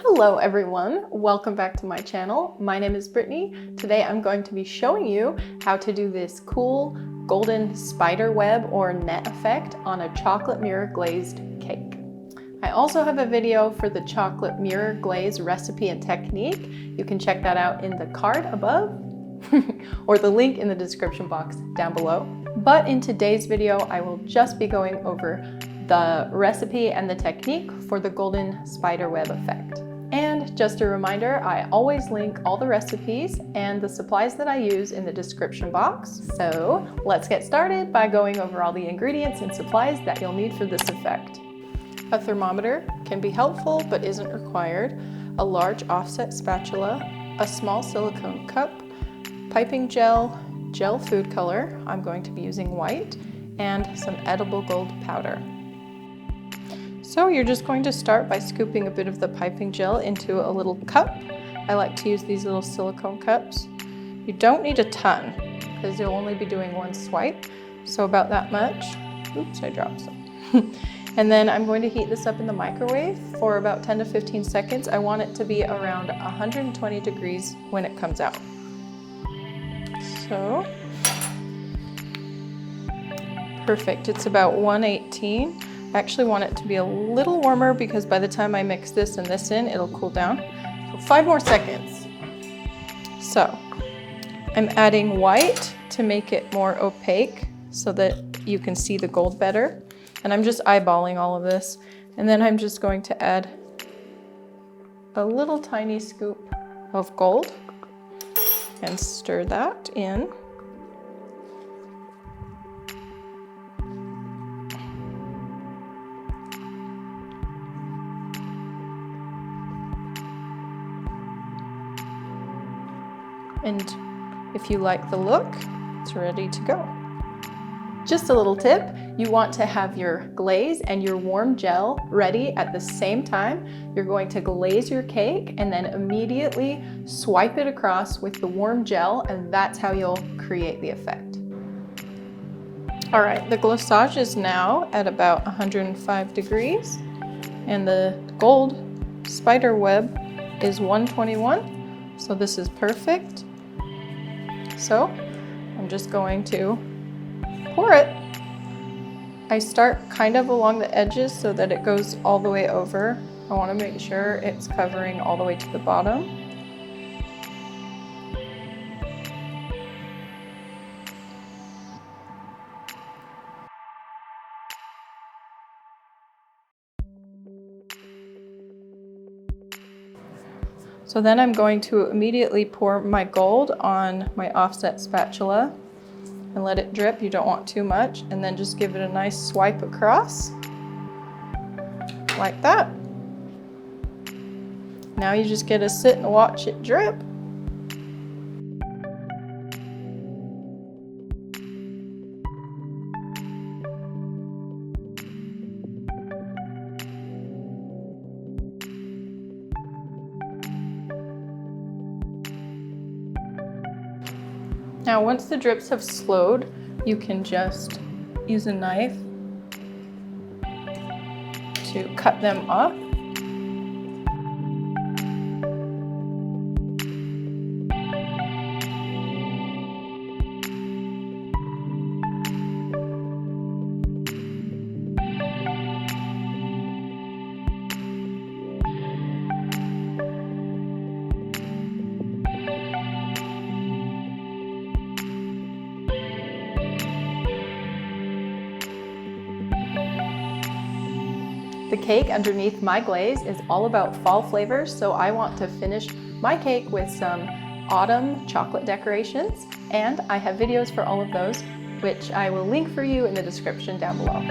Hello everyone, welcome back to my channel. My name is Brittany. Today I'm going to be showing you how to do this cool golden spider web or net effect on a chocolate mirror glazed cake. I also have a video for the chocolate mirror glaze recipe and technique. You can check that out in the card above or the link in the description box down below. But in today's video, I will just be going over the recipe and the technique for the golden spider web effect. And just a reminder, I always link all the recipes and the supplies that I use in the description box. So let's get started by going over all the ingredients and supplies that you'll need for this effect. A thermometer can be helpful but isn't required, a large offset spatula, a small silicone cup, piping gel, gel food color, I'm going to be using white, and some edible gold powder. So you're just going to start by scooping a bit of the piping gel into a little cup. I like to use these little silicone cups. You don't need a ton because you'll only be doing one swipe, so about that much. Oops, I dropped some. And then I'm going to heat this up in the microwave for about 10 to 15 seconds. I want it to be around 120 degrees when it comes out. So, perfect, it's about 118. I actually want it to be a little warmer because by the time I mix this and this in, it'll cool down. So 5 more seconds. So, I'm adding white to make it more opaque so that you can see the gold better. And I'm just eyeballing all of this. And then I'm just going to add a little tiny scoop of gold and stir that in. And if you like the look, it's ready to go. Just a little tip, you want to have your glaze and your warm gel ready at the same time. You're going to glaze your cake and then immediately swipe it across with the warm gel, and that's how you'll create the effect. All right, the glaçage is now at about 105 degrees and the gold spider web is 121, so this is perfect. So I'm just going to pour it. I start kind of along the edges so that it goes all the way over. I want to make sure it's covering all the way to the bottom. So then I'm going to immediately pour my gold on my offset spatula and let it drip. You don't want too much, and then just give it a nice swipe across like that. Now you just get to sit and watch it drip. Now once the drips have slowed, you can just use a knife to cut them off. The cake underneath my glaze is all about fall flavors, so I want to finish my cake with some autumn chocolate decorations, and I have videos for all of those, which I will link for you in the description down below.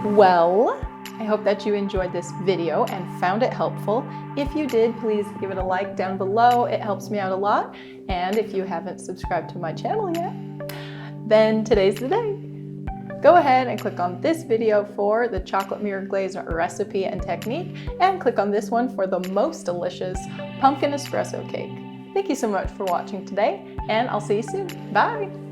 Well, I hope that you enjoyed this video and found it helpful. If you did, please give it a like down below. It helps me out a lot. And if you haven't subscribed to my channel yet, then today's the day. Go ahead and click on this video for the chocolate mirror glaze recipe and technique, and click on this one for the most delicious pumpkin espresso cake. Thank you so much for watching today, and I'll see you soon. Bye!